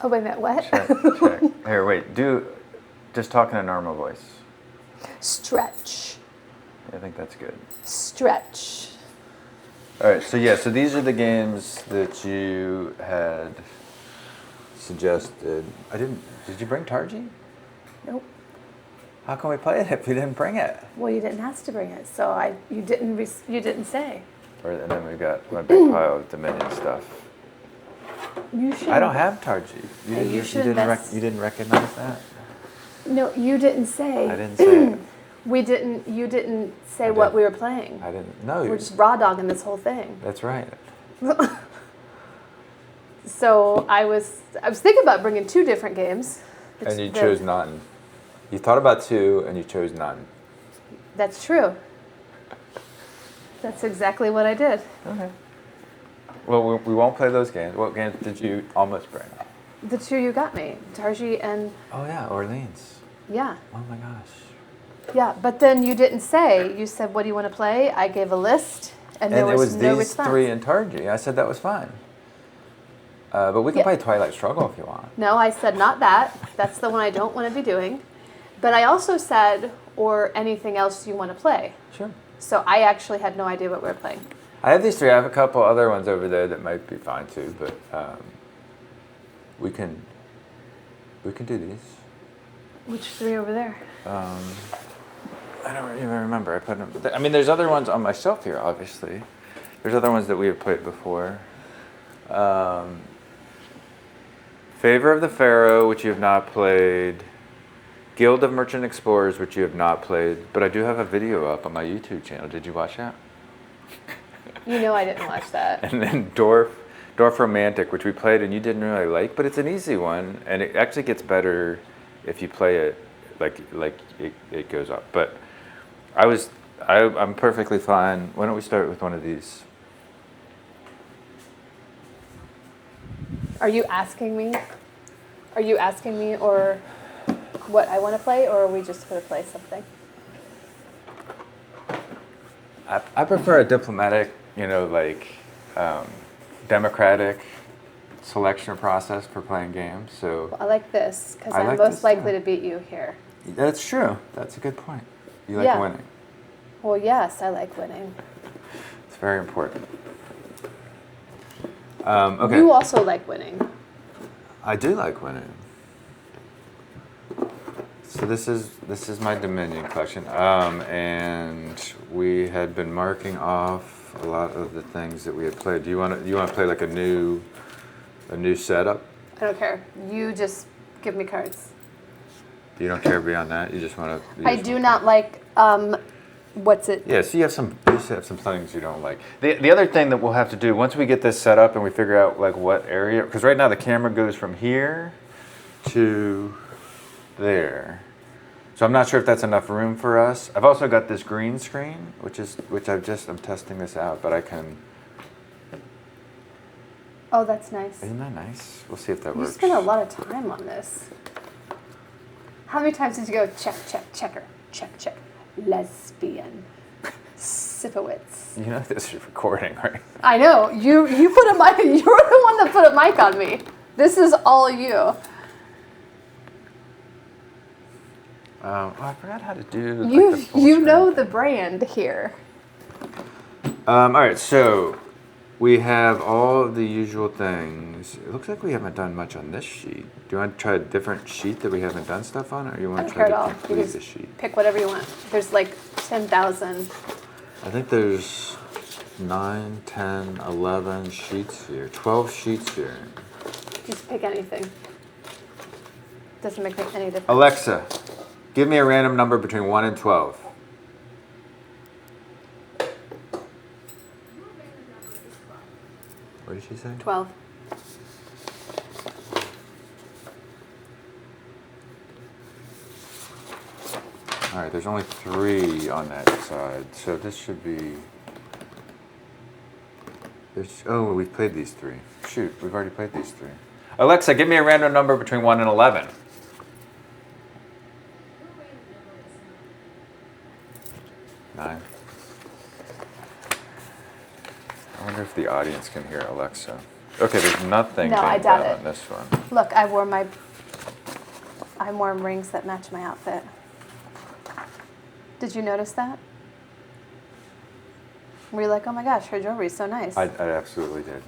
Oh, wait a minute, what? Check. Here, wait. Just talk in a normal voice. Stretch. I think that's good. Stretch. All right, so these are the games that you had suggested. Did you bring Targi? Nope. How can we play it if we didn't bring it? Well, you didn't ask to bring it, so you didn't say. And then we got my big pile of Dominion stuff. You should. I don't have Targi. You didn't recognize that? No, you didn't say. I didn't say it. You didn't say what we were playing. I didn't. No. We're just raw dogging this whole thing. That's right. So I was thinking about bringing 2 different games. And you chose none. You thought about 2 and you chose none. That's true. That's exactly what I did. Okay. Well, we won't play those games. What games did you almost bring? The 2 you got me, Targi and... Oh, yeah, Orleans. Yeah. Oh, my gosh. Yeah, but then you didn't say. You said, what do you want to play? I gave a list, and there was no response. And it was these 3 in Targi. I said that was fine. But we can play Twilight Struggle if you want. No, I said not that. That's the one I don't want to be doing. But I also said, or anything else you want to play. Sure. So I actually had no idea what we were playing. I have these 3. I have a couple other ones over there that might be fine too, but we can do these. Which 3 over there? I don't even remember. I put them. I mean, there's other ones on my shelf here. Obviously, there's other ones that we have played before. Favor of the Pharaoh, which you have not played. Guild of Merchant Explorers, which you have not played. But I do have a video up on my YouTube channel. Did you watch that? You know I didn't watch that. And then Dwarf Romantic, which we played and you didn't really like, but it's an easy one, and it actually gets better if you play it like it goes up. But I'm perfectly fine. Why don't we start with one of these? Are you asking me? Or what I want to play, or are we just going to play something? I prefer a diplomatic, democratic selection process for playing games. So Well, I like this because I'm most likely to beat you here. That's true. That's a good point. You like winning. Well, yes, I like winning. It's very important. Okay. You also like winning. I do like winning. So this is my Dominion collection, and we had been marking off a lot of the things that we had played. Do you want to play like a new setup? I don't care. You just give me cards. You don't care beyond that. You just want to. I do not like. What's it? Yeah. So you have some things you don't like. The other thing that we'll have to do once we get this set up and we figure out like what area, because right now the camera goes from here to there. So I'm not sure if that's enough room for us. I've also got this green screen, which I'm testing this out, but I can. Oh, that's nice. Isn't that nice? We'll see if that works. You spent a lot of time on this. How many times did you go checker, check, lesbian, Sipowitz? You know this is recording, right? I know. You put a mic. You're the one that put a mic on me. This is all you. I forgot how to do. You know the brand here. All right, so we have all of the usual things. It looks like we haven't done much on this sheet. Do you want to try a different sheet that we haven't done stuff on, or you want to try to complete the sheet? Pick whatever you want. There's like 10,000. I think there's 9, 10, 11 sheets here. 12 sheets here. Just pick anything. Doesn't make any difference. Alexa, give me a random number between 1 and 12. What did she say? 12. All right, there's only 3 on that side, so this should be. Oh, we've played these 3. Shoot, we've already played these 3. Alexa, give me a random number between 1 and 11. 9. I wonder if the audience can hear Alexa. Okay, there's nothing No, I being doubt done it. on this one. Look, I'm wearing rings that match my outfit. Did you notice that? Were you like, oh my gosh, her jewelry's so nice? I absolutely did.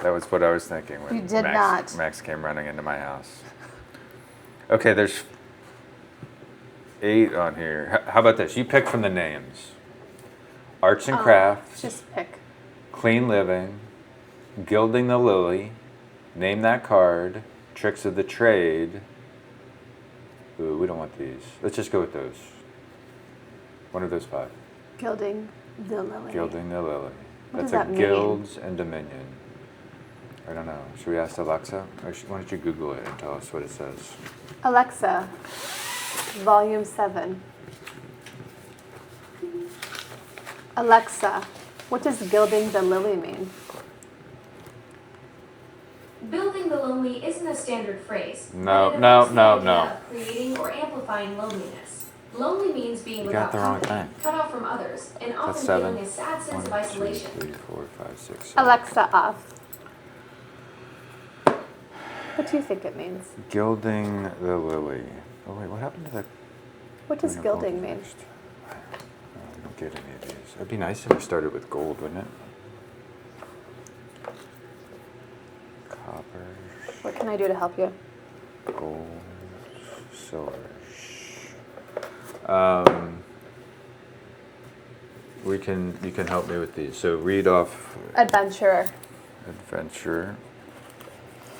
That was what I was thinking when You did not. Max came running into my house. Okay, there's 8 on here. How about this? You pick from the names. Arts and crafts, Just pick. clean living, gilding the lily, name that card, tricks of the trade. Ooh, we don't want these. Let's just go with those. One of those 5. Gilding the lily. Gilding the lily. What does That's that a mean? Guilds and Dominion. I don't know. Should we ask Alexa? Or why don't you Google it and tell us what it says? Alexa, volume 7. Alexa, what does gilding the lily mean? Building the lonely isn't a standard phrase. No, but it no, evokes the no, idea no. of creating or amplifying loneliness. Lonely means being You without got the wrong company, thing. cut off from others, and often That's 7. feeling a sad sense 1, of 2, isolation. 3, 4, 5, 6, 7. Alexa, off. What do you think it means? Gilding the lily. Oh wait, what happened to the? What does green or gold gilding mean? next? I don't get any of these. It'd be nice if we started with gold, wouldn't it? Copper, What can I do to help you? gold, silver. You can help me with these. So read off Adventurer. adventure.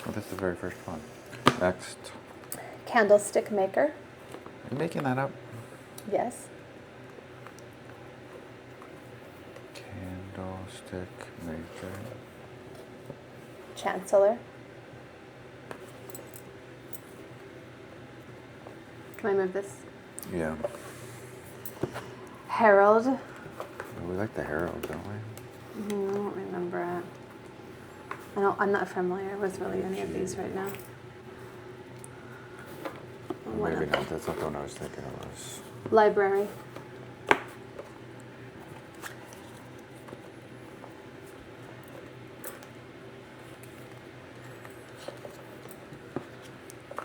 Oh, that's the very first one. Next. Candlestick maker. Are you making that up? Yes. Candlestick maker. Chancellor. Can I move this? Yeah. Herald. We like the herald, don't we? I don't remember it. I'm not familiar with really any of these right now. One Maybe of- not. That's not the one I was thinking it was. Library.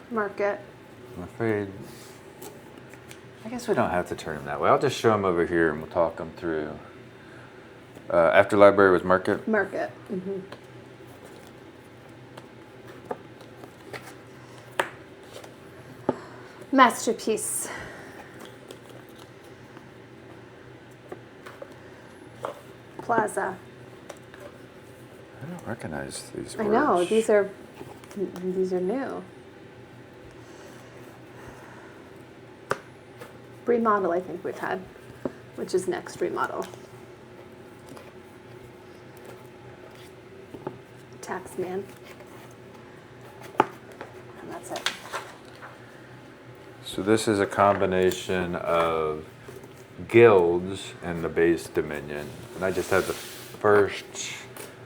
Market. I'm afraid. I guess we don't have to turn them that way. I'll just show them over here and we'll talk them through. After library was market. Market. Mm-hmm. Masterpiece. Plaza. I don't recognize these words. I know, these are new. Remodel, I think we've had, which is next, remodel. Taxman. And that's it. So this is a combination of guilds and the base dominion. And I just have the first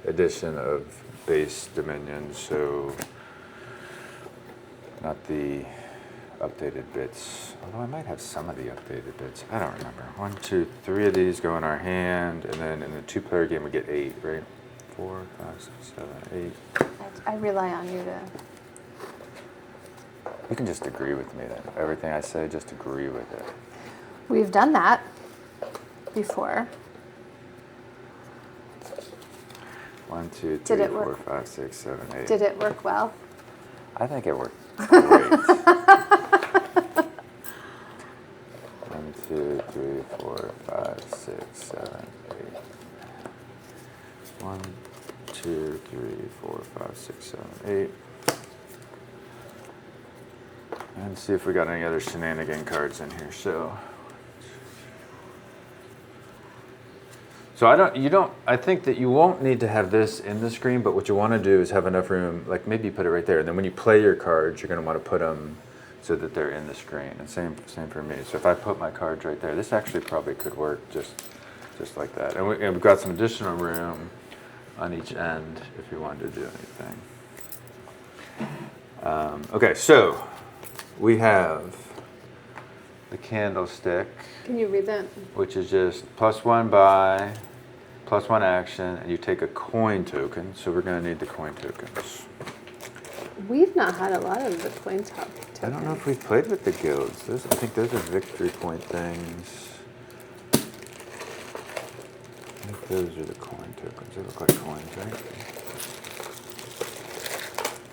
edition of base dominion, so not the updated bits. Although I might have some of the updated bits. I don't remember. 1, 2, 3 of these go in our hand, and then in the 2-player game we get 8, right? 4, 5, 6, 7, 8. I rely on you to. You can just agree with me then. Everything I say, just agree with it. We've done that before. 1, 2, Did 3, it 4, work? 5, 6, 7, 8. Did it work well? I think it worked great. 1, 2, 3, 4, 5, 6, 7, 8. 1, 2, 3, 4, 5, 6, 7, 8. And see if we got any other shenanigan cards in here. So I think that you won't need to have this in the screen, but what you want to do is have enough room, like maybe put it right there. And then when you play your cards, you're going to want to put them so that they're in the screen. And same for me. So if I put my cards right there, this actually probably could work just like that. And we've got some additional room on each end if you wanted to do anything. Okay, so we have the candlestick, Can you read that? which is just +1 buy, +1 action, and you take a coin token. So we're going to need the coin tokens. We've not had a lot of the coin tokens. I don't know if we've played with the guilds. I think those are victory point things. I think those are the coin tokens. They look like coins, right?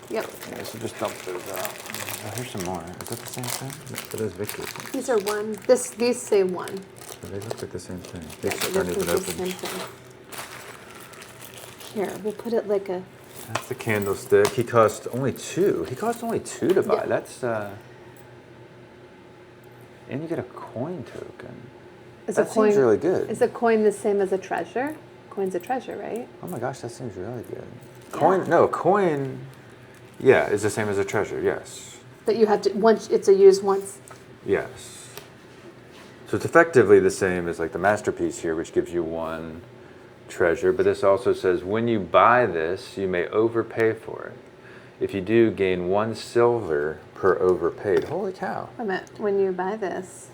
Yep. Yeah, so just dump those out. Oh, here's some more. Is that the same thing? Are those victory points? These are one. These say one. So they look like the same thing. Yeah, They but aren't this even is the open. same thing. Here, we'll put it like a. That's the candlestick. He cost only 2. He cost only 2 to buy. Yeah. That's and you get a coin token. Is That a coin, seems really good. Is a coin the same as a treasure? Coin's a treasure, right? Oh my gosh, that seems really good. Coin? No, coin. Yeah, is the same as a treasure. Yes. But you have to it's a use once. Yes. So it's effectively the same as like the masterpiece here, which gives you 1 treasure. But this also says when you buy this, you may overpay for it. If you do, gain 1 silver per overpaid. Holy cow! Wait a minute. When you buy this,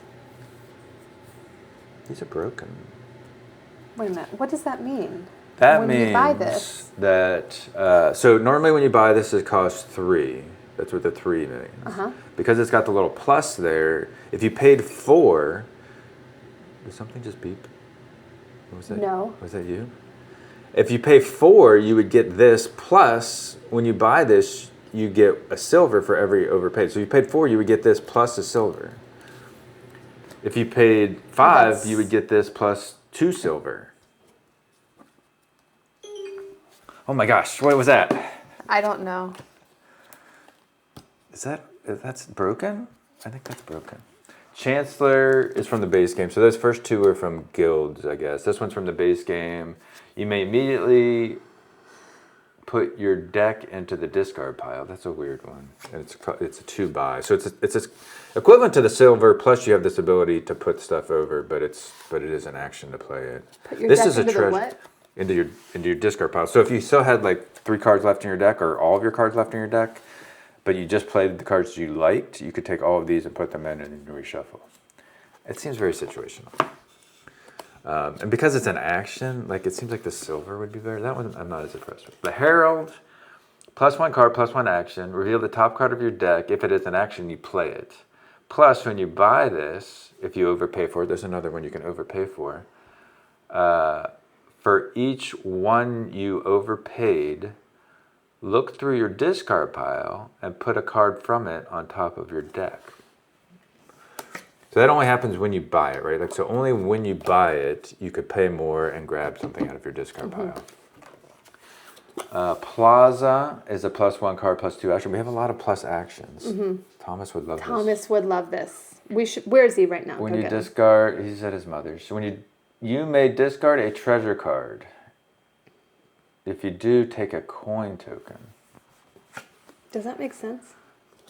These are broken. wait a minute. What does that mean? That when means you buy this, that so normally when you buy this, it costs 3. That's what the 3 means. Because it's got the little plus there. If you paid 4, did something just beep? What was that? No. Was that you? If you pay 4, you would get this plus. When you buy this, you get a silver for every overpaid. So if you paid 4, you would get this plus a silver. If you paid 5, you would get this plus 2 silver. Oh my gosh, what was that? I don't know. That's broken? I think that's broken. Chancellor is from the base game. So those first 2 are from guilds, I guess. This one's from the base game. You may immediately put your deck into the discard pile. That's a weird one. And it's a 2 buy. So it's equivalent to the silver, plus you have this ability to put stuff over, but it is an action to play it. Put your This deck is a into the treasure. what? Into your discard pile. So if you still had like 3 cards left in your deck, or all of your cards left in your deck, but you just played the cards you liked, you could take all of these and put them in and reshuffle. It seems very situational. And because it's an action, like it seems like the silver would be better. That one I'm not as impressed with. The Herald, +1 card, +1 action. Reveal the top card of your deck. If it is an action, you play it. Plus, when you buy this, if you overpay for it, there's another one you can overpay for. For each one you overpaid, look through your discard pile and put a card from it on top of your deck. So that only happens when you buy it, right? Like, so only when you buy it, you could pay more and grab something out of your discard pile. Plaza is a +1 card, +2 action. We have a lot of plus actions. Thomas would love this. Thomas would love this. Where is he right now? When Go you get him. discard, he's at his mother's. So when you may discard a treasure card. If you do, take a coin token. Does that make sense?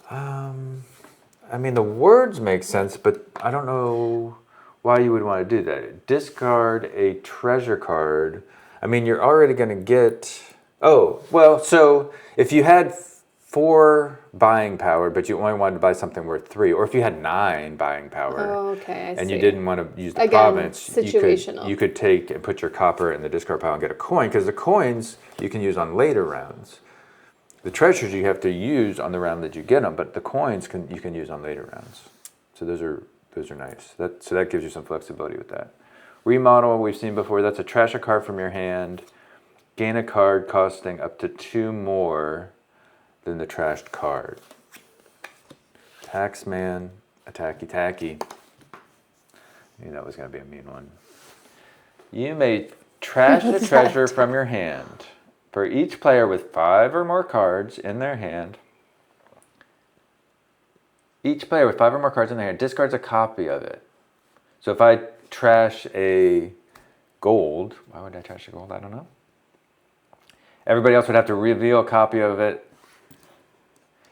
I mean, the words make sense, but I don't know why you would want to do that. Discard a treasure card. I mean, you're already going to get... Oh, well, so if you had 4 buying power, but you only wanted to buy something worth 3, or if you had 9 buying power, Oh, okay, I and see. you didn't want to use the Again, province, situational. you could take and put your copper in the discard pile and get a coin, because the coins you can use on later rounds. The treasures you have to use on the round that you get them, but the coins you can use on later rounds. So those are nice. So that gives you some flexibility with that. Remodel, we've seen before, that's a trash a card from your hand. Gain a card costing up to 2 more than the trashed card. Taxman, attacky tacky. I knew that was going to be a mean one. You may trash the treasure from your hand. For each player with 5 or more cards in their hand, each player with 5 or more cards in their hand discards a copy of it. So if I trash a gold, why would I trash a gold? I don't know. Everybody else would have to reveal a copy of it.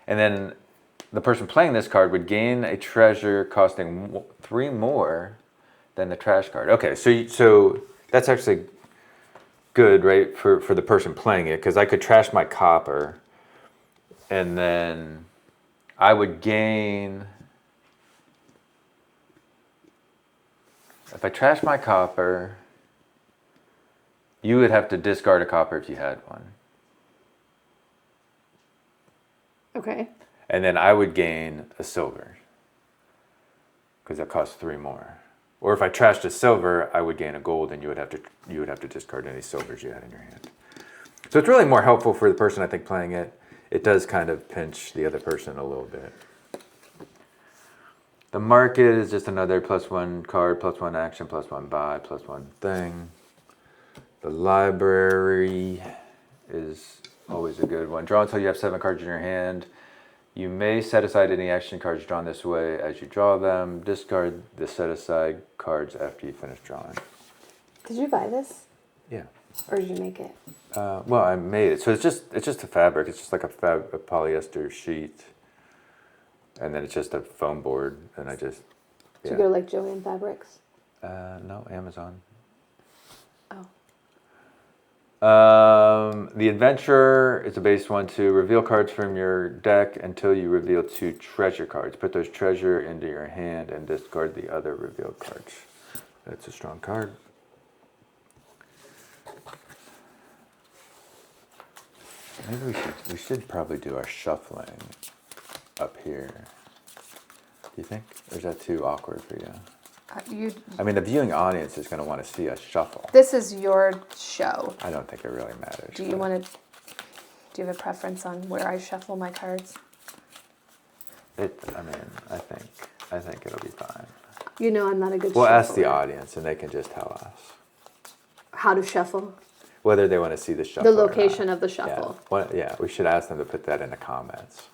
And then the person playing this card would gain a treasure costing 3 more than the trash card. Okay, so that's actually good, right, for the person playing it, because I could trash my copper, and then I would gain... If I trash my copper, You would have to discard a copper if you had one. Okay. And then I would gain a silver. Because that costs 3 more. Or if I trashed a silver, I would gain a gold, and you would have to discard any silvers you had in your hand. So it's really more helpful for the person, I think, playing it. It does kind of pinch the other person a little bit. The market is just another +1 card, +1 action, +1 buy, +1 thing. The library is always a good one. Draw until you have 7 cards in your hand. You may set aside any action cards drawn this way as you draw them. Discard the set aside cards after you finish drawing. Did you buy this? Yeah. Or did you make it? Well, I made it. So it's just a fabric. It's just like a polyester sheet. And then it's just a foam board. And I just... Did you go to like Joann Fabrics? No, Amazon. Oh. The Adventurer is a base one to reveal cards from your deck until you reveal 2 treasure cards. Put those treasure into your hand and discard the other revealed cards. That's a strong card. Maybe we should probably do our shuffling up here. Do you think? Or is that too awkward for you? I mean, the viewing audience is going to want to see us shuffle. This is your show. I don't think it really matters. Do you have a preference on where I shuffle my cards? I think it'll be fine. You know I'm not a good We'll shuffler. ask the audience, and they can just tell us How to shuffle? whether they want to see the shuffle. The or location not. of the shuffle. Yeah, we should ask them to put that in the comments.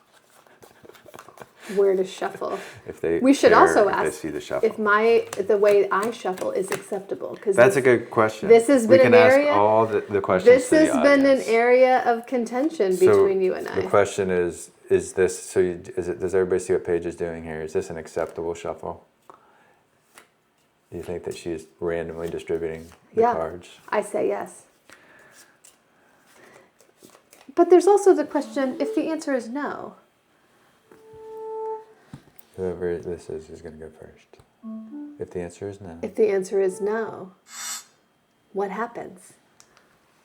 Where to shuffle. If they We should care also if they ask see the shuffle. if the way I shuffle is acceptable. Because That's a good question. This has we been can an ask area. all the questions. This to the has been an audience. area of contention between you and I. The question is this? So does everybody see what Paige is doing here? Is this an acceptable shuffle? Do you think that she's randomly distributing the cards? I say yes. But there's also the question: if the answer is no. Whoever this is going to go first. If the answer is no. If the answer is no, what happens?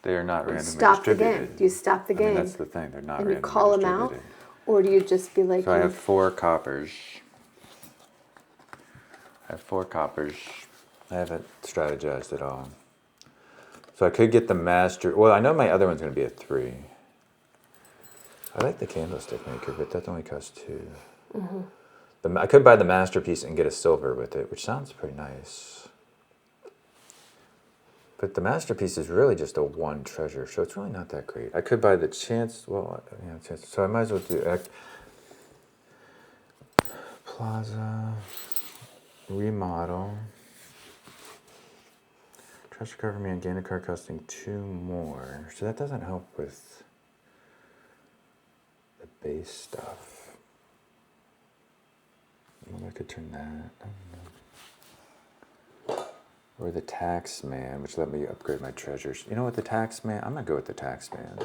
They are not randomly Stop the distributed. game. Do you stop the game? I mean, that's the thing. They're not and randomly you call them out, distributed. or do you just be like? So I have 4 coppers. I haven't strategized at all. So I could get the master. Well, I know my other one's going to be a 3. I like the candlestick maker, but that only costs 2. Mm-hmm. I could buy the masterpiece and get a silver with it, which sounds pretty nice. But the masterpiece is really just a 1 treasure, so it's really not that great. I could buy the chance. Well, yeah, chance. So I might as well do Plaza, remodel, treasure card for me and gain a card costing 2 more. So that doesn't help with the base stuff. Maybe I could turn that. I don't know. Or the tax man, which let me upgrade my treasures. You know what, the tax man? I'm gonna go with the tax man.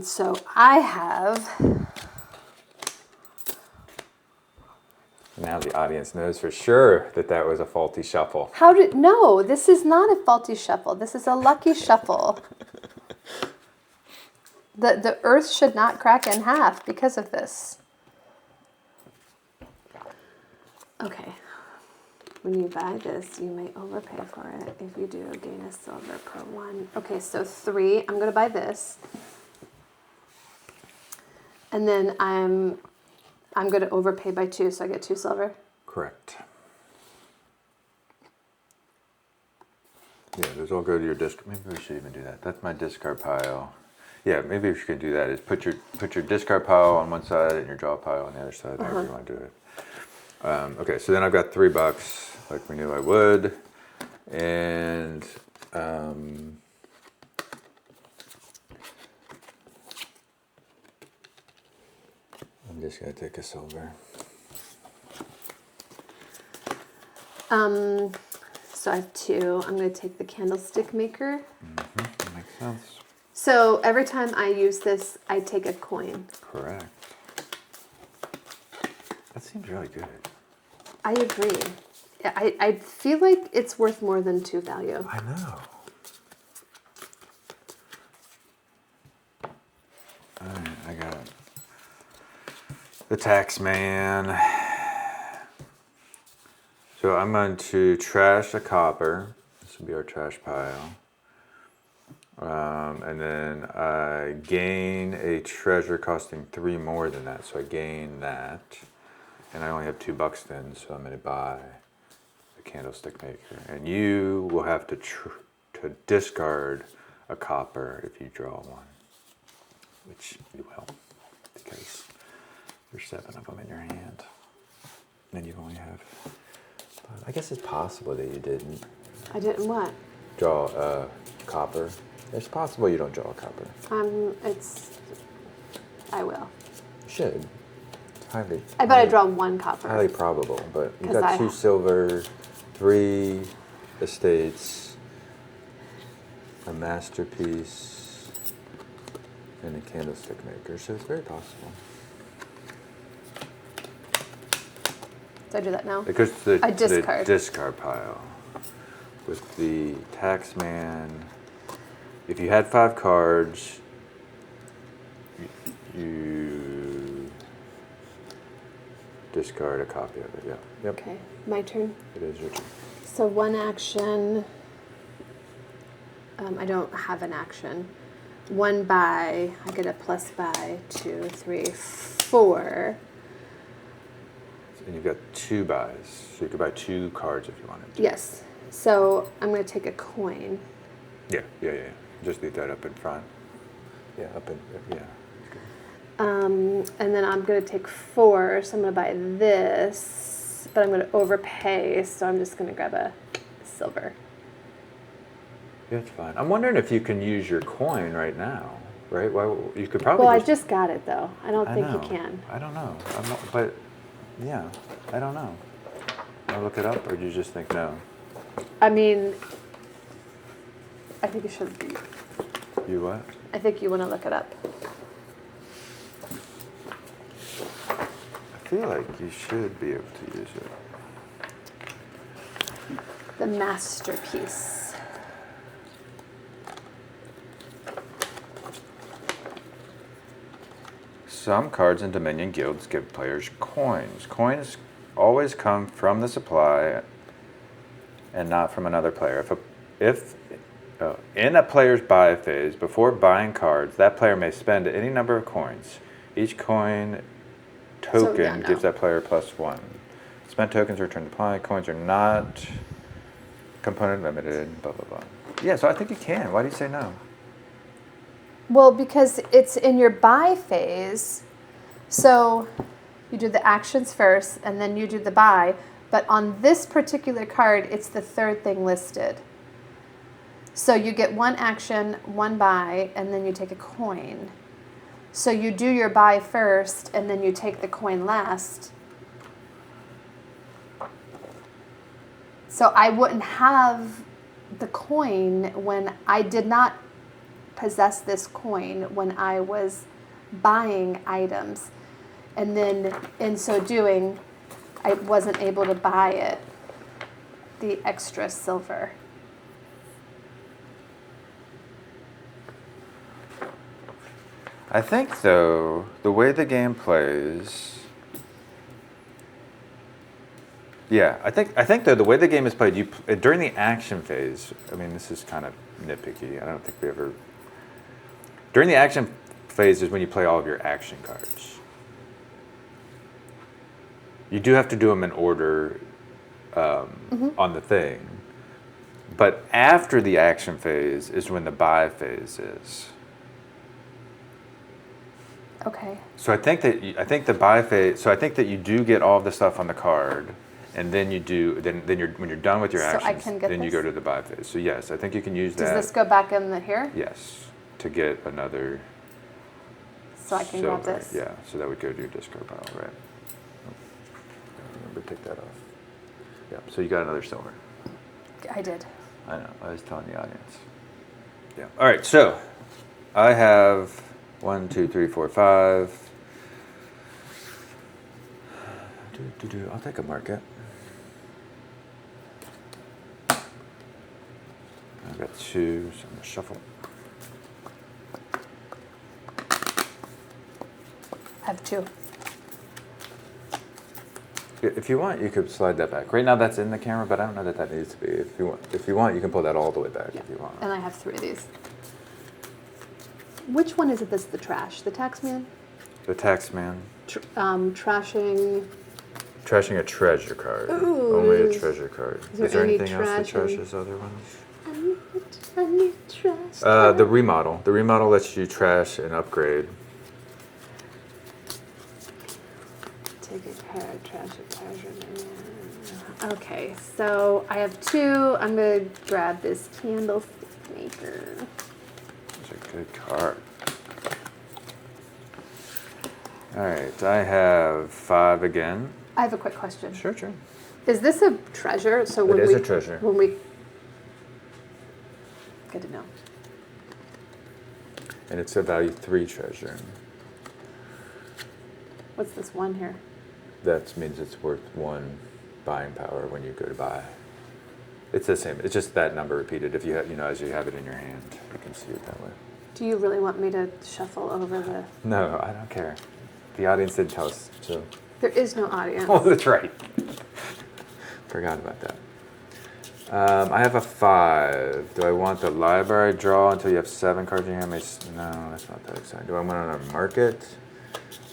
So I have. Now the audience knows for sure that that was a faulty shuffle. No, this is not a faulty shuffle. This is a lucky shuffle. The earth should not crack in half because of this. Okay. When you buy this, you may overpay for it. If you do, gain a silver per 1. Okay, so 3. I'm going to buy this. And then I'm going to overpay by 2, so I get 2 silver. Correct. Yeah, those all go to your disc. Maybe we should even do that. That's my discard pile. Yeah, maybe if you can do that, is put your discard pile on one side and your draw pile on the other side. However you want to do it. Okay, so then I've got $3, like we knew I would, and I'm just gonna take a silver. So I have 2. I'm going to take the candlestick maker. That makes sense. So every time I use this, I take a coin. Correct. That seems really good. I agree. I feel like it's worth more than 2 value. I know. Alright, I got the tax man. So I'm going to trash a copper. This will be our trash pile. And then I gain a treasure costing 3 more than that. So I gain that. And I only have $2 then, so I'm going to buy the candlestick maker. And you will have to discard a copper if you draw one. Which you will, because there's 7 of them in your hand. And you only have... I guess it's possible that you didn't. I didn't what? Draw a copper. It's possible you don't draw a copper. I will. You should. Highly. I bet I draw 1 copper. Highly probable, but you 'Cause got 2 silver, 3 estates, a masterpiece, and a candlestick maker. So it's very possible. So I do that now? It goes to I the discard. discard pile. With the tax man, if you had 5 cards, you discard a copy of it. Yeah. Yep. Okay, my turn. It is your turn. So 1 action. I don't have an action. 1 buy. I get a plus buy. 2, 3, 4. And you've got 2 buys, so you could buy 2 cards if you wanted to. Yes. So I'm going to take a coin. Yeah. Just leave that up in front. Yeah, yeah. And then I'm going to take 4, so I'm going to buy this, but I'm going to overpay, so I'm just going to grab a silver. Yeah, it's fine. I'm wondering if you can use your coin right now, right? Well, you could probably. Well, I just got it though. I don't think know. you can. I don't know. I'm not, but yeah, I don't know. Want to look it up, or do you just think no? I mean, I think you should. You what? I think you want to look it up. I feel like you should be able to use it. The masterpiece. Some cards in Dominion guilds give players coins. Coins always come from the supply and not from another player. In a player's buy phase, before buying cards, that player may spend any number of coins. Each coin token gives that player +1. Spent tokens return to play. Coins are not component limited, blah, blah, blah. Yeah, so I think you can. Why do you say no? Well, because it's in your buy phase. So you do the actions first and then you do the buy. But on this particular card, it's the 3rd thing listed. So you get 1 action, 1 buy, and then you take a coin. So you do your buy first and then you take the coin last. So I wouldn't have the coin when I did not possess this coin when I was buying items. And then in so doing, I wasn't able to buy it, the extra silver. I think, though, the way the game plays... Yeah, I think though, the way the game is played, during the action phase, I mean, this is kind of nitpicky. I don't think we ever... During the action phase is when you play all of your action cards. You do have to do them in order on the thing. But after the action phase is when the buy phase is. Okay. So I think the buy phase. So I think that you do get all of the stuff on the card, and then you do. Then when you're done with your So I actions, can get then you this? go to the buy phase. So yes, I think you can use that. Does this go back in here? Yes, to get another. So I can silver. grab this? Yeah, so that would go to your discard pile, right? Remember, take that off. Yeah, so you got another silver. I did. I know. I was telling the audience. Yeah. All right. So I have 1, 2, 3, 4, 5. I'll take a market. I've got 2, so I'm going to shuffle. I have 2. If you want, you could slide that back. Right now that's in the camera, but I don't know that that needs to be. If you want, you can pull that all the way back if you want. And I have 3 of these. Which one is it that's the trash? The tax man? The tax man. Trashing. Trashing a treasure card. Ooh. Only a treasure card. Is there any anything else that trash in- trashes other ones? I need trash. The remodel. The remodel lets you trash and upgrade. Take a card, trash a treasure. Okay, so I have 2. I'm going to grab this candlestick maker. It's a good card. All right, I have 5 again. I have a quick question. Sure. Is this a treasure? So when It is we, a treasure. When we, good to know. And it's a value 3 treasure. What's this one here? That means it's worth 1 buying power when you go to buy. It's the same. It's just that number repeated. If you have, as you have it in your hand, you can see it that way. Do you really want me to shuffle over the? No, I don't care. The audience didn't tell us, so. There is no audience. Oh, that's right. Forgot about that. I have a 5. Do I want the library draw until you have 7 cards in your hand? No, that's not that exciting. Do I want it on a market?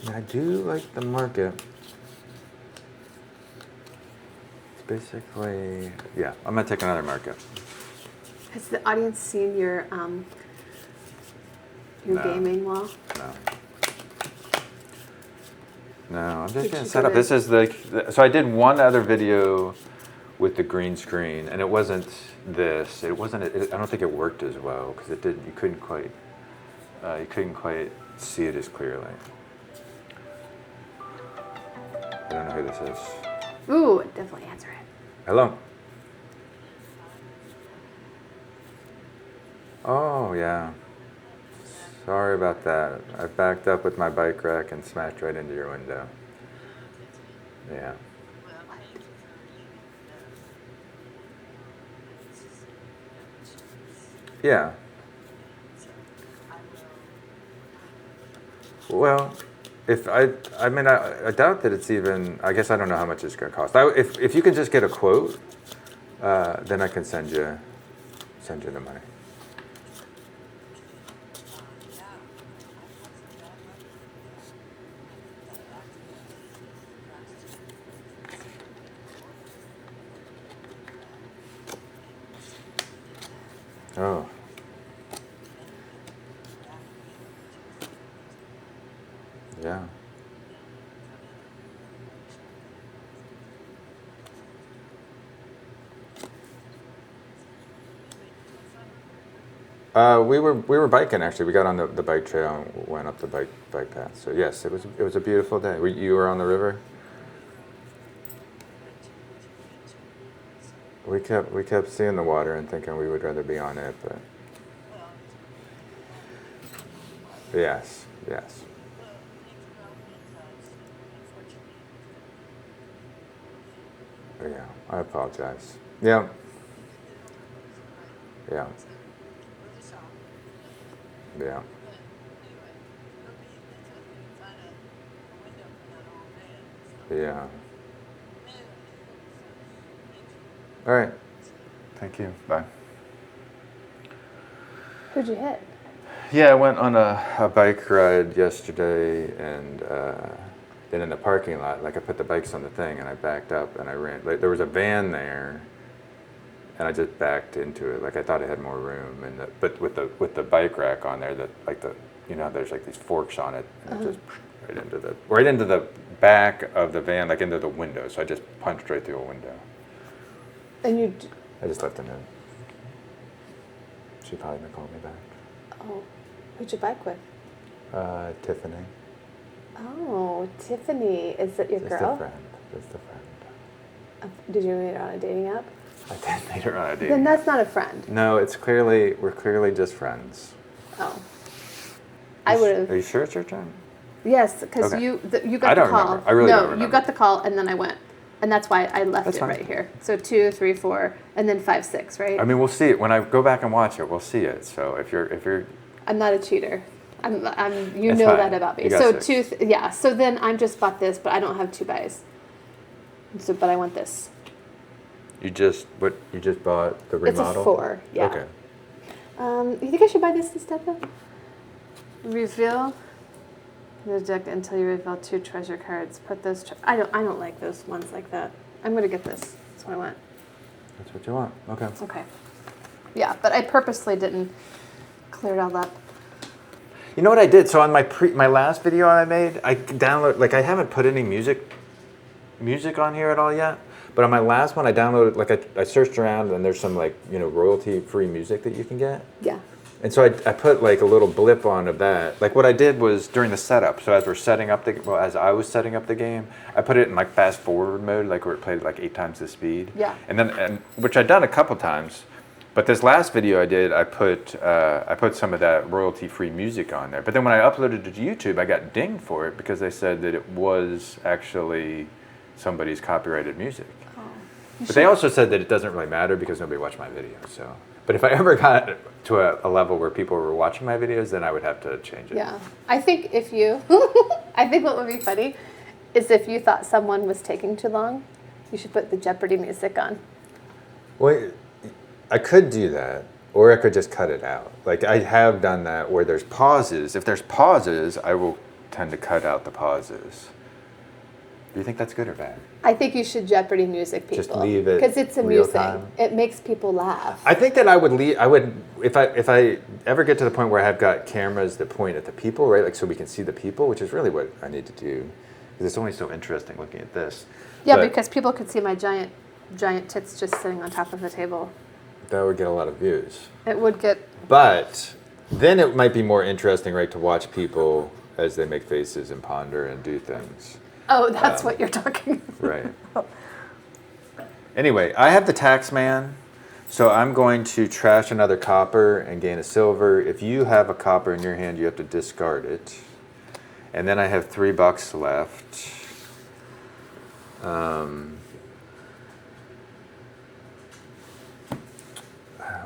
I do like the market. It's basically, yeah, I'm going to take another market. Has the audience seen your No. gaming wall? No, I'm just Did going to you set go up. to- This is so I did one other video with the green screen, and it wasn't this. It wasn't. I don't think it worked as well because it didn't. You couldn't quite see it as clearly. I don't know who this is. Ooh, definitely answer it. Hello. Oh yeah. Sorry about that. I backed up with my bike rack and smashed right into your window. Yeah. Yeah. Well, I doubt that it's even. I guess I don't know how much it's going to cost. If you can just get a quote, then I can send you the money. Oh. Yeah. We were biking actually. We got on the bike trail and went up the bike path. So yes, it was a beautiful day. You were on the river. We kept seeing the water and thinking we would rather be on it, but yes. Yeah, I apologize. Yeah. Yeah. All right. Thank you. Bye. Who'd you hit? Yeah, I went on a bike ride yesterday, and then in the parking lot, I put the bikes on the thing, and I backed up, and I ran. There was a van there, and I just backed into it. I thought it had more room, but with the bike rack on there, there's these forks on it, and it just right into the back of the van, into the window. So I just punched right through a window. And I just left a note. She probably gonna call me back. Oh, who'd you bike with? Tiffany. Oh, Tiffany. Is that your It's girl? It's the friend. Did you meet her on a dating app? I did meet her on a dating Then app. that's not a friend. No, we're clearly just friends. Oh. I would Are have. you sure it's your turn? Yes, because Okay. you got I the don't call. remember. I really no, don't remember. you got the call, and then I went, and that's why I left That's it fine. right here. So 2, 3, 4, and then 5, 6, right? I mean, we'll see it when I go back and watch it. We'll see it. So if you're, I'm not a cheater. I'm you It's know fine. that about me. You got So 6. yeah. So then I just bought this, but I don't have 2 buys. So, but I want this. You just bought the remodel? It's a 4. Yeah. Okay. You think I should buy this instead though? Reveal the deck until you reveal 2 treasure cards. Put those. I don't like those ones like that. I'm gonna get this. That's what I want. That's what you want. Okay. Okay. Yeah, but I purposely didn't clear it all up. You know what I did? So on my last video I made, I I haven't put any music on here at all yet. But on my last one, I downloaded, I searched around, and there's some, royalty-free music that you can get. Yeah. And so I put, a little blip on of that. Like, what I did was, during the setup, so as as I was setting up the game, I put it in, fast-forward mode, where it played, 8 times the speed. Yeah. And which I'd done a couple times. But this last video I did, I put some of that royalty-free music on there. But then when I uploaded it to YouTube, I got dinged for it because they said that it was actually somebody's copyrighted music. But they also said that it doesn't really matter because nobody watched my videos. So, but if I ever got to a level where people were watching my videos, then I would have to change it. Yeah. I think I think what would be funny is if you thought someone was taking too long, you should put the Jeopardy music on. Well, I could do that, or I could just cut it out. I have done that where there's pauses. If there's pauses, I will tend to cut out the pauses. Do you think that's good or bad? I think you should Jeopardy music people. Just leave it because it's real amusing. time. It makes people laugh. I think that I would if I ever get to the point where I've got cameras that point at the people, right? So we can see the people, which is really what I need to do, because it's only so interesting looking at this. Yeah, But because people could see my giant tits just sitting on top of the table. that would get a lot of views. It would get. But then it might be more interesting, right, to watch people as they make faces and ponder and do things. Oh, that's what you're talking about. Right. Anyway, I have the tax man, so I'm going to trash another copper and gain a silver. If you have a copper in your hand, you have to discard it. And then I have $3 left.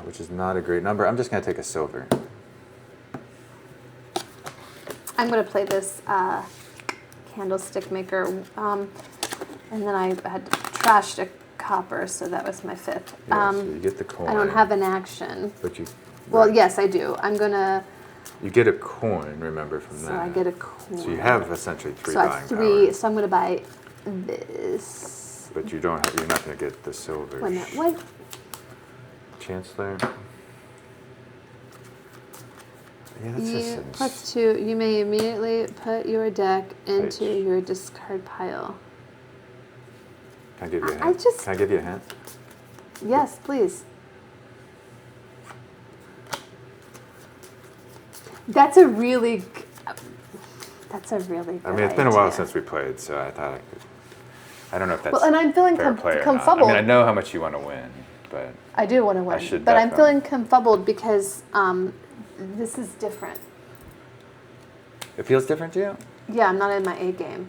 Which is not a great number. I'm just going to take a silver. I'm going to play this candlestick maker, and then I had trashed a copper, so that was my 5th. Yeah, so you get the coin. I don't have an action. But you. Well, right. yes, I do. I'm going to. You get a coin, remember, from that. So I get a coin. So you have essentially 3 so I buying have 3. power. So I'm going to buy this. But you don't. You're not going to get the silver. What? Chancellor. Yeah, that's You just +2. You may immediately put your deck into Paige. your discard pile. Can I give you a hint? I just- Can I give you a hint? Yes, please. That's a really. That's a really good I mean, it's been a while idea. since we played, so I thought I could. I don't know if that's. Well, and I'm feeling fair play or not. confuddled. I mean, I know how much you want to win, but I do want to win, should but I'm feeling definitely- confuddled because this is different. it feels different to you. Yeah, I'm not in my A game.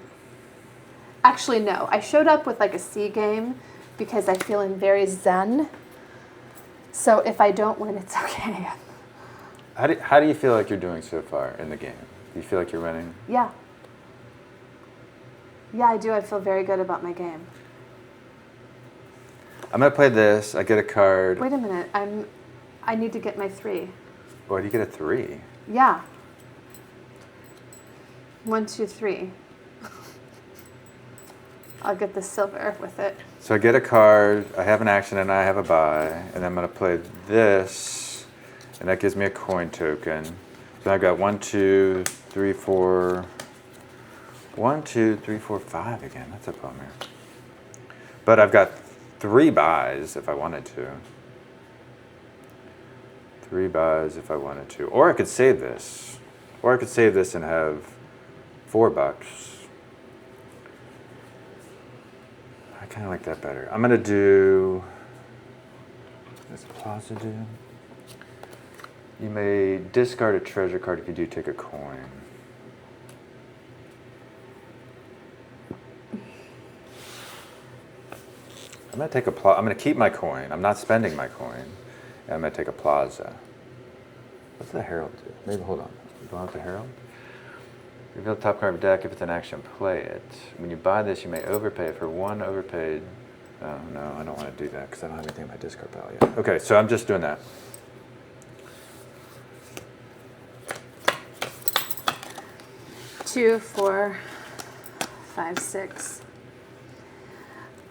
Actually, no. I showed up with a C game because I feel in very zen. So if I don't win, it's okay. How do you feel like you're doing so far in the game? Do you feel like you're winning? Yeah. Yeah, I do. I feel very good about my game. I'm gonna play this. I get a card. Wait a minute. I need to get my 3. Why do you get a 3? Yeah. 1, 2, 3. I'll get the silver with it. So I get a card. I have an action and I have a buy, and I'm gonna play this, and that gives me a coin token. So I've got 1, 2, 3, 4. 1, 2, 3, 4, 5 again. That's a bummer. But I've got 3 buys if I wanted to. 3 buys if I wanted to. Or I could save this. Or I could save this and have $4. I kind of like that better. I'm going to do this Plaza do. You may discard a treasure card if you do take a coin. I'm gonna keep my coin. I'm not spending my coin. And I'm gonna take a plaza. What's the herald do? Maybe hold on. You don't have the herald? Reveal the top card of the deck. If it's an action, play it. When you buy this, you may overpay it for one overpaid. Oh no, I don't want to do that because I don't have anything in my discard pile yet. Okay, so I'm just doing that. Two, 4, 5, 6.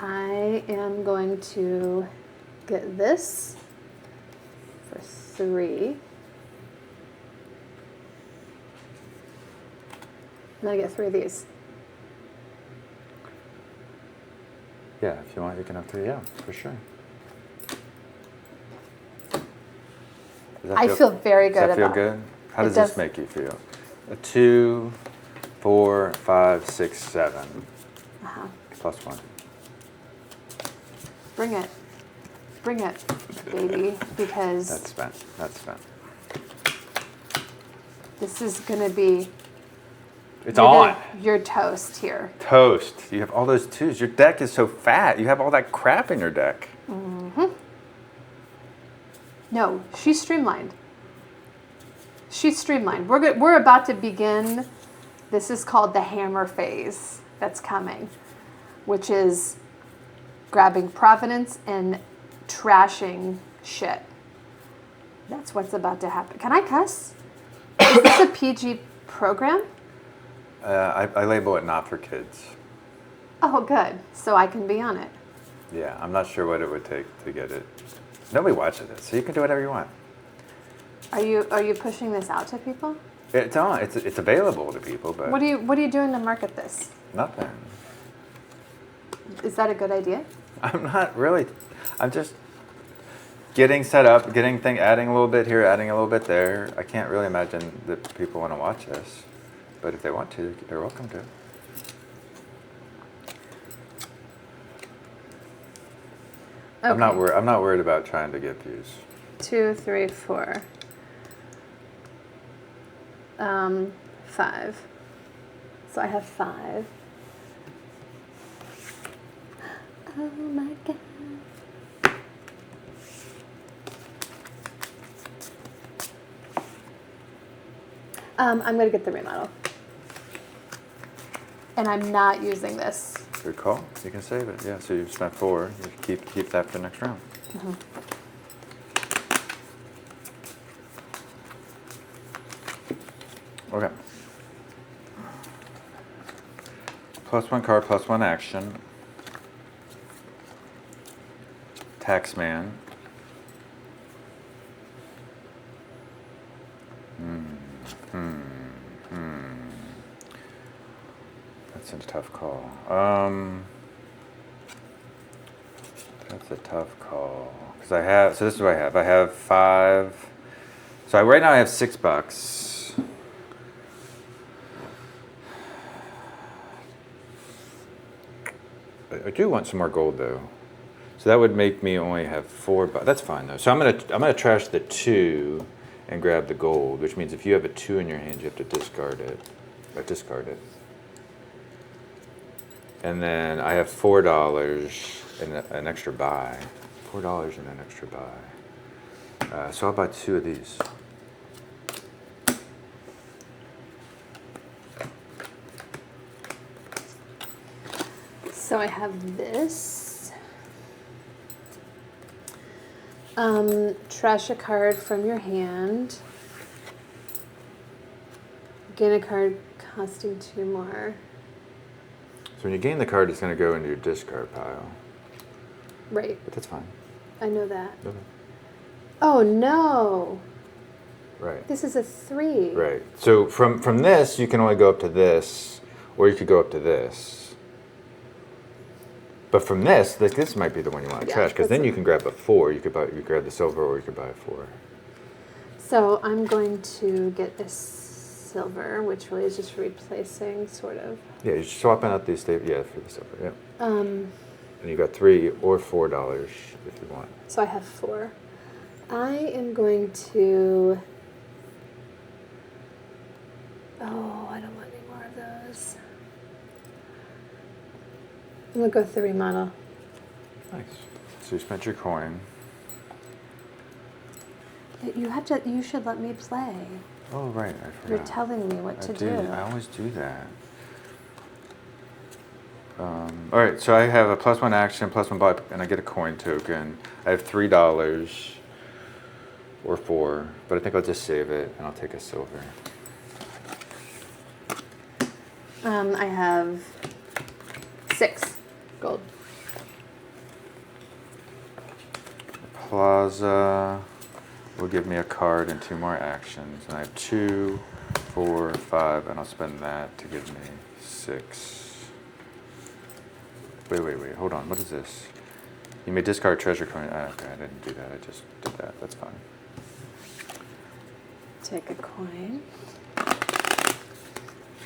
I am going to get this for 3. I'm going to get 3 of these. Yeah, if you want, you can have 3. Yeah, for sure. I feel very good about it. Does that feel about good? How does does. this make you feel? A 2, 4, 5, 6, 7. Plus 1. Bring it. Bring it, baby, because That's spent. That's spent. this is going to be... It's on. You're toast here. Toast. You have all those 2s. Your deck is so fat. You have all that crap in your deck. Mm-hmm. No, she's streamlined. She's streamlined. We're about to begin. This is called the hammer phase that's coming, which is grabbing provenance and trashing shit. That's what's about to happen. Can I cuss? Is this a PG program? I label it not for kids. Oh, good. So I can be on it. Yeah, I'm not sure what it would take to get it. Nobody watches it, so you can do whatever you want. Are you pushing this out to people? It's on. It's available to people, but What are you doing to market this? nothing. Is that a good idea? I'm not really. I'm just getting set up, adding a little bit here, adding a little bit there. I can't really imagine that people want to watch this, but if they want to, they're welcome to. Okay. I'm not worried about trying to get views. 2, 3, 4. 5. So I have 5. Oh my god. I'm going to get the remodel. And I'm not using this. Good call. You can save it. Yeah, so you've spent 4. You keep that for the next round. Mm-hmm. Okay. +1 card, +1 action. Taxman. That's a tough call. That's a tough call. Because so this is what I have. I have 5. So right now I have $6. I do want some more gold though. So that would make me only have $4. That's fine though. So I'm gonna trash the 2 and grab the gold, which means if you have a 2 in your hand, you have to discard it. Discard it. And then I have $4 and an extra buy. $4 and an extra buy. So I'll buy 2 of these. So I have this. Trash a card from your hand. Gain a card costing 2 more. So when you gain the card, it's going to go into your discard pile. Right. But that's fine. I know that. Okay. Oh no. Right. This is a 3. Right. So from this, you can only go up to this, or you could go up to this. But from this might be the one you want to trash, because then you can grab a 4. You grab the silver, or you could buy a 4. So I'm going to get this silver, which really is just replacing, sort of. Yeah, you're swapping out these for the silver. Yeah. Um. And you got $3 or $4 if you want. So I have 4. I am going to Oh, I don't want any more of those. I'm gonna go with the remodel. Nice. So you spent your coin. You should let me play. Oh, right, I forgot. You're telling me what to do. I always do that. All right, so I have a +1 action, +1 buy, and I get a coin token. I have $3 or 4, but I think I'll just save it and I'll take a silver. I have 6 gold. Plaza will give me a card and 2 more actions. And I have 2, 4, 5, and I'll spend that to give me 6. Wait, hold on, what is this? You may discard treasure coin. Okay, I didn't do that, I just did that, that's fine. Take a coin.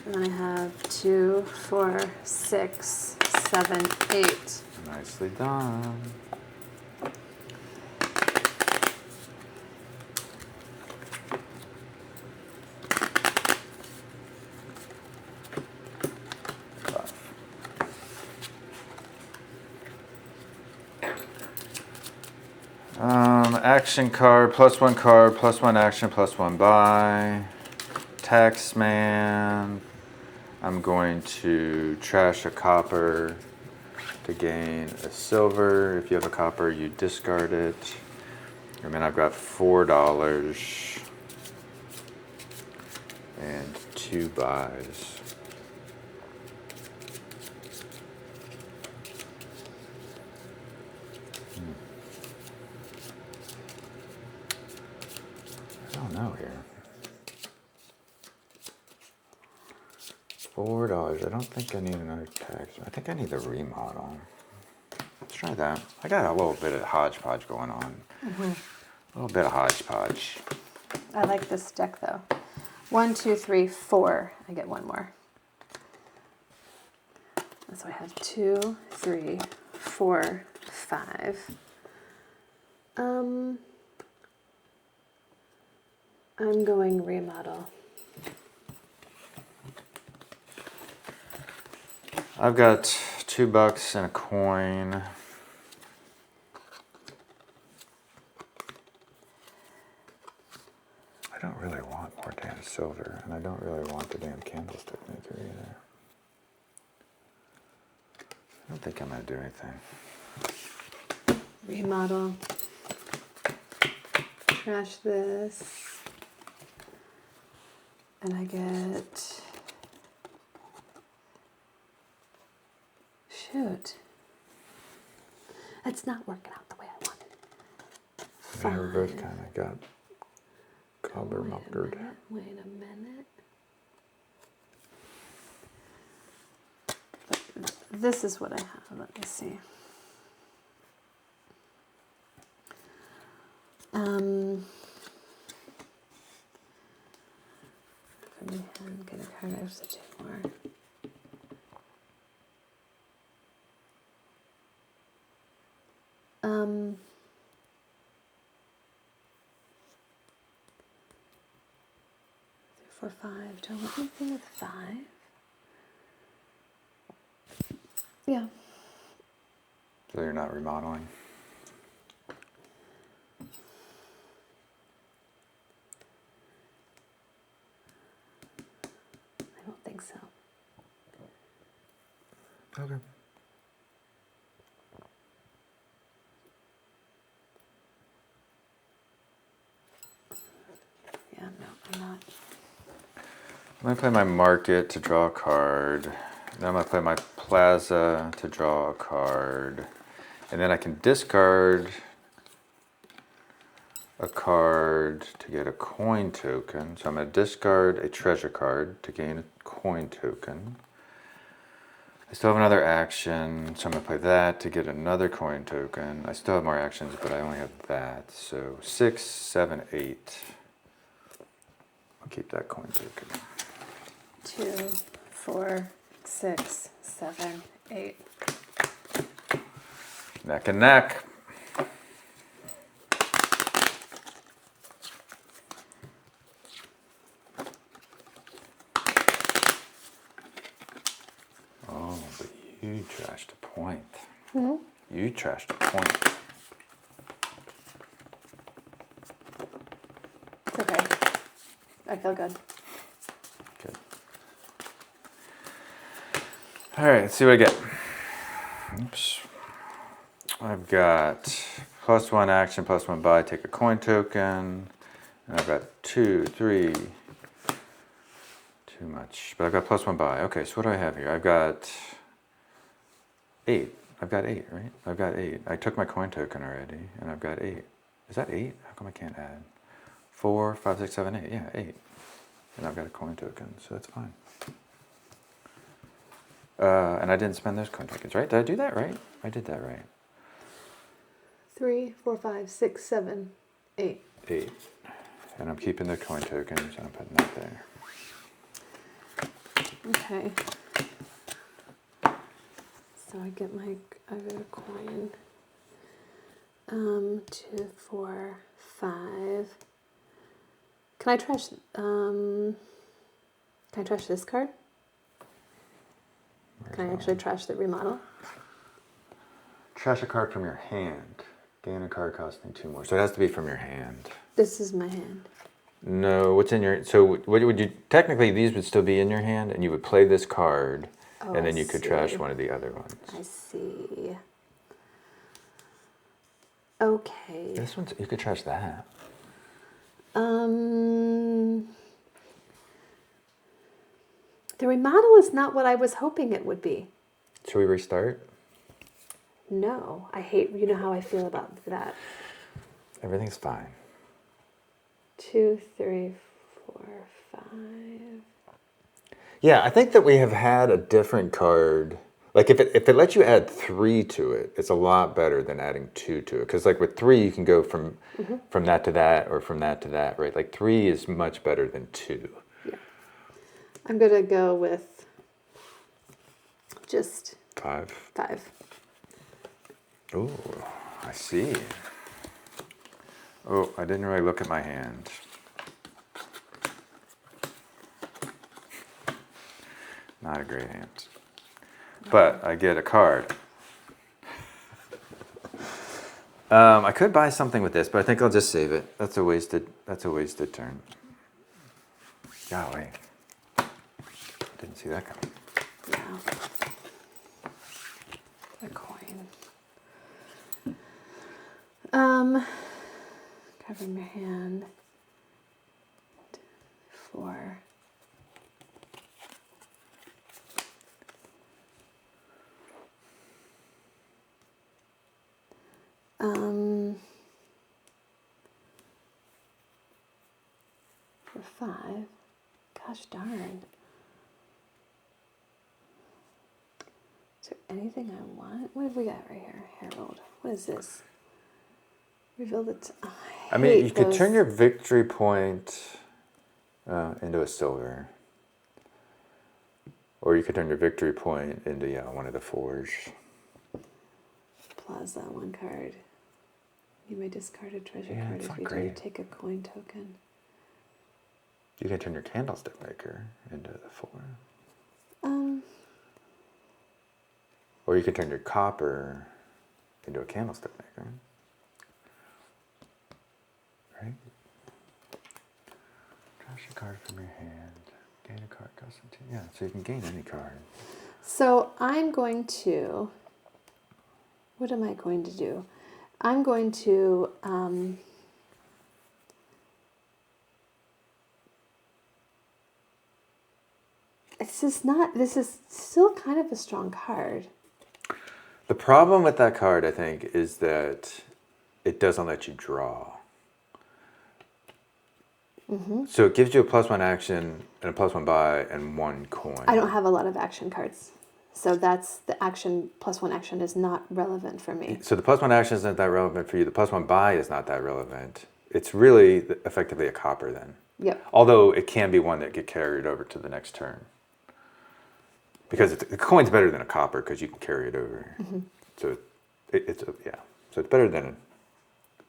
And then I have 2, 4, 6, 7, 8. Nicely done. Action card, +1 card, +1 action, +1 buy. Taxman. I'm going to trash a copper to gain a silver. If you have a copper, you discard it. And then I've got $4 and 2 buys. I don't know here. $4. I don't think I need another tax. I think I need the remodel. Let's try that. I got a little bit of hodgepodge going on. A little bit of hodgepodge. I like this deck though. 1, 2, 3, 4. I get 1 more. So I have 2, 3, 4, 5. I'm going remodel. I've got $2 and a coin. I don't really want more damn silver, and I don't really want the damn candlestick maker either. I don't think I'm gonna do anything. Remodel. Trash this. And I get... Shoot. It's not working out the way I wanted. Yeah, we both kind of got cobber-muckered. Wait a minute. This is what I have. Let me see. From my hand, get a card. I have to do more. For 5. Do I want anything with 5? Yeah. So you're not remodeling? I don't think so. Okay. Yeah, no, I'm not. I'm going to play my market to draw a card. Then I'm going to play my plaza to draw a card. And then I can discard a card to get a coin token. So I'm going to discard a treasure card to gain a coin token. I still have another action, so I'm going to play that to get another coin token. I still have more actions, but I only have that. So 6, 7, 8. I'll keep that coin token. 2, 4, 6, 7, 8. Neck and neck. trashed a point. You trashed a point. It's okay. I feel good. Good. All right, let's see what I get. Oops. I've got +1 action, +1 buy, take a coin token. And I've got 2, 3. Too much. But I've got +1 buy. Okay, so what do I have here? I've got 8. I've got 8, right? I've got 8. I took my coin token already, and I've got 8. Is that 8? How come I can't add? 4, 5, 6, 7, 8. Yeah, 8. And I've got a coin token, so that's fine. And I didn't spend those coin tokens, right? Did I do that right? I did that right. 3, 4, 5, 6, 7, 8. 8. And I'm keeping the coin tokens, and I'm putting that there. Okay. So I get a coin. 2, 4, 5. Can I trash this card? Can I actually trash the remodel? Trash a card from your hand. Gain a card costing 2 more. So it has to be from your hand. This is my hand. No, what's in your... So what would you... Technically, these would still be in your hand, and you would play this card, and then you could trash one of the other ones. I see. Okay. This one's... You could trash that. The remodel is not what I was hoping it would be. Should we restart? No, I hate, you know how I feel about that. Everything's fine. 2, 3, 4, 5. Yeah, I think that we have had a different card. Like if it lets you add 3 to it, it's a lot better than adding 2 to it. Because like with 3, you can go from that to that or from that to that, right? Like 3 is much better than 2. Yeah. I'm going to go with just 5. 5. Oh, I see. Oh, I didn't really look at my hand. Not a great hand. But I get a card. I could buy something with this, but I think I'll just save it. That's a wasted turn. Golly. Didn't see that coming. Yeah. A coin. Cover your hand. 4. For 5. Gosh darn. Is there anything I want? What have we got right here? Herald. What is this? Reveal the... I mean, you could turn your victory point into a silver. Or you could turn your victory point into, one of the 4s. Plaza, 1 card. You may discard a treasure Yeah, card it's if not you great. do. Take a coin token. You can turn your candlestick maker into the 4. Or you could turn your copper into a candlestick maker. Right? Trash a card from your hand. Gain a card custom 2. Yeah, so you can gain any card. So I'm going to... What am I going to do? I'm going to... This is still kind of a strong card. The problem with that card, I think, is that it doesn't let you draw. So it gives you a +1 action and a +1 buy and 1 coin. I don't have a lot of action cards. So that's the action, +1 action is not relevant for me. So the +1 action isn't that relevant for you. The +1 buy is not that relevant. It's really effectively a copper then. Yep. Although it can be one that get carried over to the next turn. Because the coin's better than a copper because you can carry it over. So so it's better than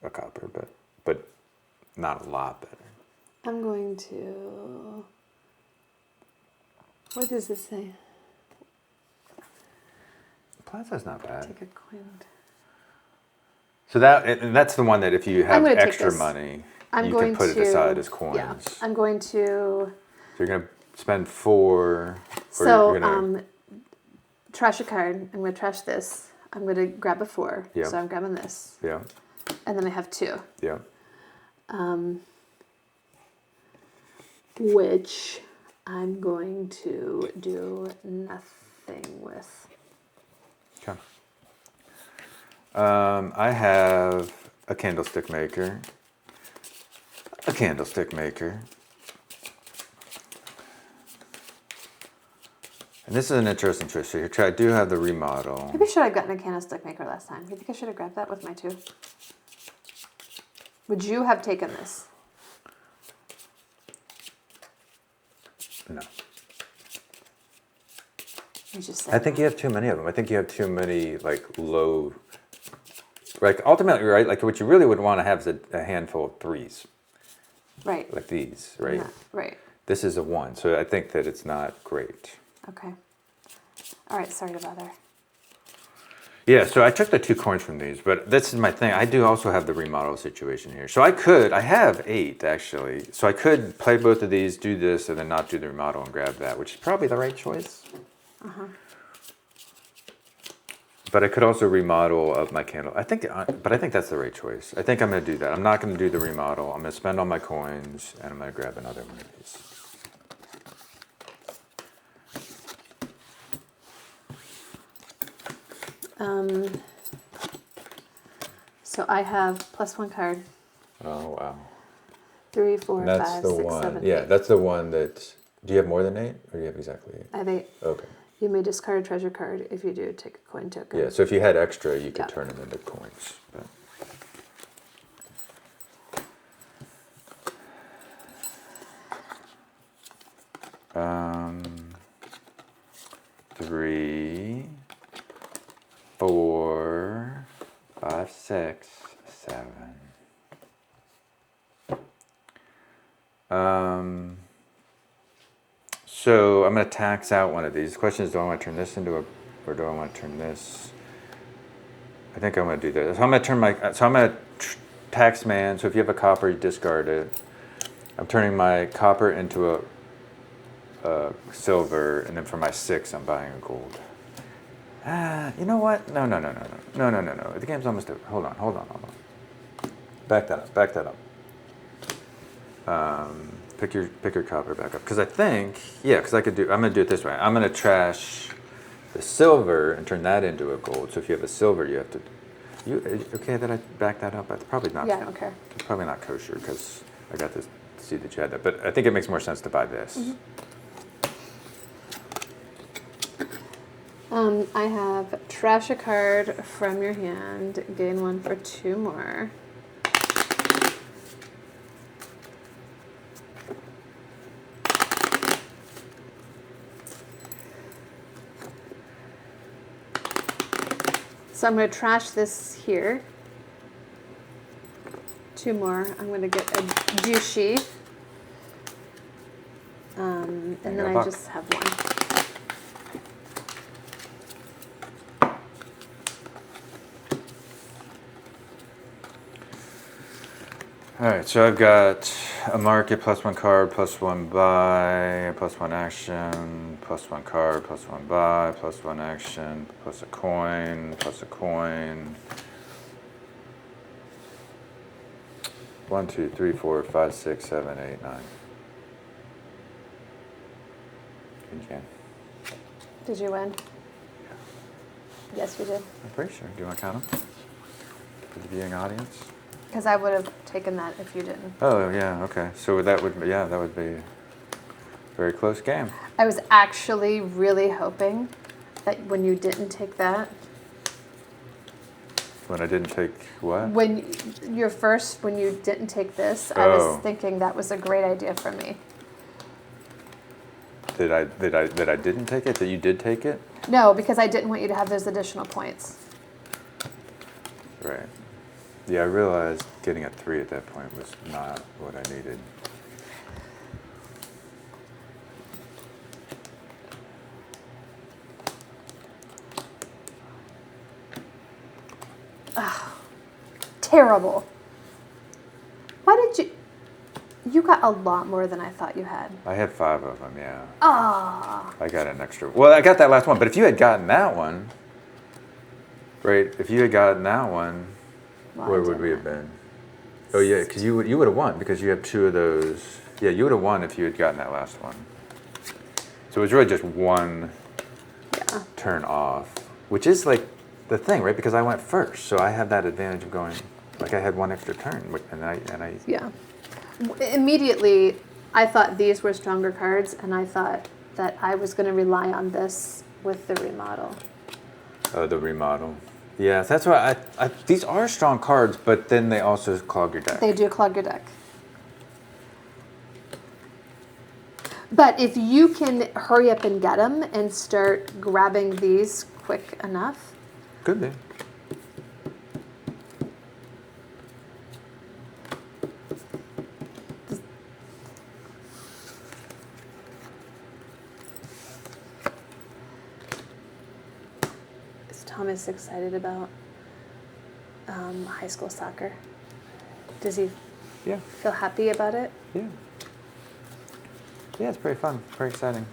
a copper, but not a lot better. I'm going to... What does this say? Plaza's not bad. Take a coin. So that's the one that if you have gonna take extra this. money, I'm you going can put to, it aside as coins. Yeah, I'm going to. So you're gonna spend 4. So you're gonna, trash a card. I'm going to trash this. I'm going to grab a 4. Yeah. So I'm grabbing this, yeah, and then I have 2. yeah. Which I'm going to do nothing with. Okay. I have a candlestick maker. A candlestick maker. And this is an interesting twist here. I do have the remodel. Maybe I should have gotten a candlestick maker last time. You think I should have grabbed that with my 2? Would you have taken this? No. You just said I think you have too many of them. I think you have too many low. Like ultimately, right? Like what you really would want to have is a handful of 3s, right. like these, right? Yeah, right. This is a 1, so I think that it's not great. Okay. All right. Sorry to bother. Yeah, so I took the 2 coins from these, but this is my thing. I do also have the remodel situation here. So I have 8 actually. So I could play both of these, do this, and then not do the remodel and grab that, which is probably the right choice. But I could also remodel of my candle. I think that's the right choice. I think I'm going to do that. I'm not going to do the remodel. I'm going to spend all my coins, and I'm going to grab another one of these. So I have +1 card. Oh wow! 3, 4, That's 5, the 6, one. 7, Yeah, 8. that's the one that. Do you have more than 8, or do you have exactly 8? I have 8. Okay. You may discard a treasure card. If you do, take a coin token. Yeah. So if you had extra, you could Yeah. turn them into coins. But. 3, 4, 5, 6, 7. So I'm going to tax out one of these. The question is, do I want to turn this into a, or do I want to turn this? I think I'm going to do this. So I'm going to turn my, so I'm going to tax man. So if you have a copper, you discard it. I'm turning my copper into a silver, and then for my 6, I'm buying a gold. You know what? No. The game's almost over. Hold on. Back that up. Pick your copper back up. Because I think, because I'm going to do it this way. I'm going to trash the silver and turn that into a gold. So if you have a silver, you have to, okay that I back that up? It's probably not. Yeah, I don't care. It's probably not kosher because I got to see that you had that. But I think it makes more sense to buy this. Mm-hmm. I have trash a card from your hand, gain 1 for 2 more. So I'm going to trash this here. 2 more. I'm going to get a juice sheath. And then I just have 1. All right, so I've got a market, +1 card, +1 buy, +1 action, +1 card, +1 buy, +1 action, plus a coin, plus a coin. 1, 2, 3, 4, 5, 6, 7, 8, 9. You can. Did you win? Yes, you did. I'm pretty sure. Do you want to count them for the viewing audience? Because I would have taken that if you didn't. Oh yeah, okay. So that would be a very close game. I was actually really hoping that when you didn't take that, When I didn't take what? when you didn't take this, I Oh. was thinking that was a great idea for me. That I didn't take it? That you did take it? No, because I didn't want you to have those additional points. Right. Yeah, I realized getting a 3 at that point was not what I needed. terrible. Why did you? You got a lot more than I thought you had. I had 5 of them, yeah. Ah. I got an extra. Well, I got that last one, but if you had gotten that one, right? If you had gotten that one, Well, where I would we have didn't. been? Oh yeah, because you would have won because you have 2 of those. Yeah, you would have won if you had gotten that last one. So it was really just one Yeah. turn off, which is like the thing, right? Because I went first, so I had that advantage of going. Like I had one extra turn, and I. Yeah. Immediately, I thought these were stronger cards, and I thought that I was going to rely on this with the remodel. The remodel. Yeah, that's why these are strong cards, but then they also clog your deck. They do clog your deck. But if you can hurry up and get them and start grabbing these quick enough. Could be. Is Thomas excited about high school soccer? Does he Yeah. feel happy about it? Yeah. Yeah, it's pretty fun, pretty exciting.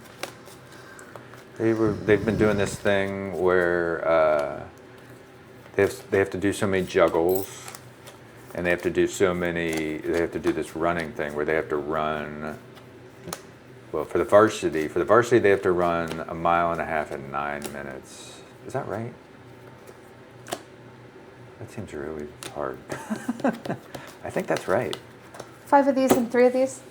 They've been doing this thing where they have to do so many juggles, and they have to do this running thing where they have to run. Well, for the varsity they have to run 1.5 miles in 9 minutes. Is that right? That seems really hard. I think that's right. 5 of these and 3 of these?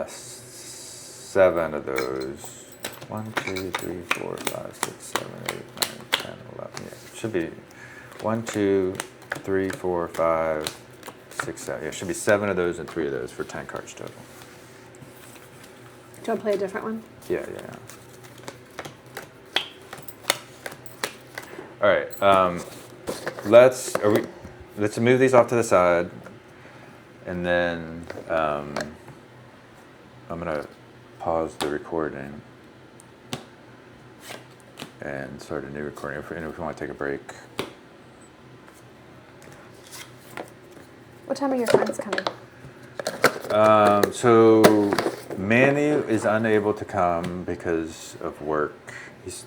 7 of those. 1, 2, 3, 4, 5, 6, 7, 8, 9, 10, 11. Yeah, it should be 1, 2, 3, 4, 5, 6, 7. Yeah, it should be 7 of those and 3 of those for 10 cards total. Do you want to play a different one? Yeah. All right. Let's move these off to the side, and then I'm gonna pause the recording and start a new recording if we want to take a break. What time are your friends coming? So Manny is unable to come because of work. He's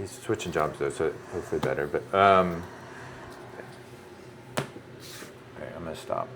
switching jobs though, so hopefully better. But okay, I'm gonna stop.